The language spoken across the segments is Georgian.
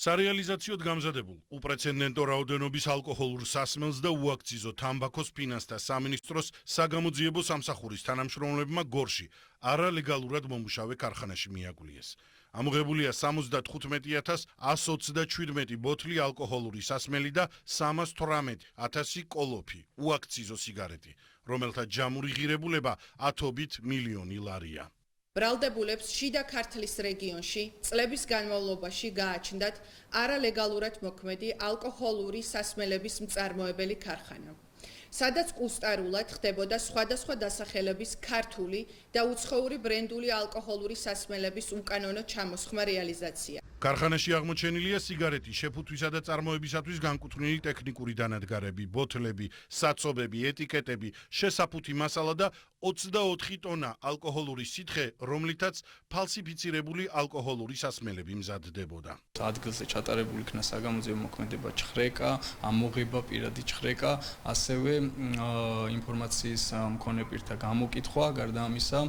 სარეალიზაციოდ გამზადებულ უპრეცედენტო რაოდენობის ალკოჰოლურ სასმელს და უაქციზო თამბაქოს ფინანსთა სამინისტროს საგამოძიებო სამსახურის თანამშრომლებმა გორში არალეგალურად მომუშავე ქარხანაში მიაგულიეს. ამოღებულია 75,127 ბოთლი ალკოჰოლური სასმელი და 318,000 კოლოფი უაქციზო სიგარეტი, რომელთა ჯამური ღირებულება 10 მილიონი ლარია. ბრალდებულებს შიდა ქართლის რეგიონში წლების განმავლობაში გააჩნდათ არალეგალურად მოქმედი ალკოჰოლური სასმელების მწარმოებელი ქარხანა, სადაც კუსტარულად ხდებოდა სხვადასხვა დასახელების ქართული და უცხოური ბრენდული ალკოჰოლური სასმელების უკანონო ჩამოსხმა რეალიზაცია. ქარხანაში აღმოჩენილია სიგარეტი, შეფუთვისა და წარმოებისათვის განკუთვნილი ტექნიკური დანადგარები, ბოთლები, საწობები, ეტიკეტები, შესაფუთი მასალა და 24 ტონა ალკოჰოლური სითხე, რომლითაც ფალსიფიცირებული ალკოჰოლური სასმელები მზადდებოდა. ადგილზე ჩატარებული იქნა საგამოძიებო მოქმედება ჩხრეკა, ამოღება, პირადი ჩხრეკა, ასევე ინფორმაციის მქონე პირთა გამოკითხვა, გარდა ამისა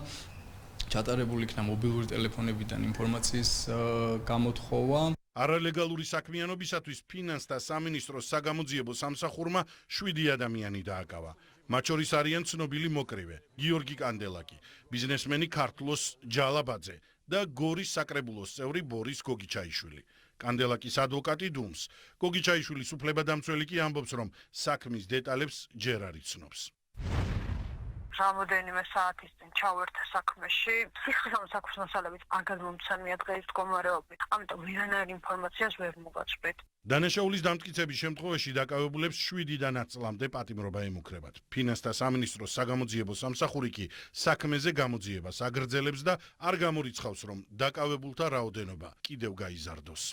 ჩატარებული იქნა მობილური ტელეფონებიდან ინფორმაციის გამოთხოვა. არალეგალური საქმიანობისათვის ფინანსთა სამინისტროს საგამოძიებო სამსახურმა 7 ადამიანი დააკავა. მათ შორის არიან ცნობილი მოკრივე გიორგი კანდელაკი, ბიზნესმენი ქართლოს ჯალაბაძე და გორის საკრებულოს წევრი ბორის გოგიჩაიშვილი. კანდელაკის ადვოკატი დუმს, გოგიჩაიშვილის უფლებადამცველი კი ამბობს, რომ საქმის დეტალებს ჯერ არ იცნობს. რამოდენიმე საათის წინ ჩავერთე საქმეში, სიხლის საქმის მასალებით არ გადმომცემია დღეის მდგომარეობით, ამიტომ ვერანაირ ინფორმაციას ვერ მოგაწვით. დანაშაულის დამტკიცების შემთხვევაში დაკავებულებს 7 დანაწილამდე პატიმრობა ემუქრებათ. ფინანსთა სამინისტროს საგამოძიებო სამსახური კი საქმეზე გამოძიებას აგრძელებს და არ გამორიცხავს, რომ დაკავებულთა რაოდენობა კიდევ გაიზარდოს.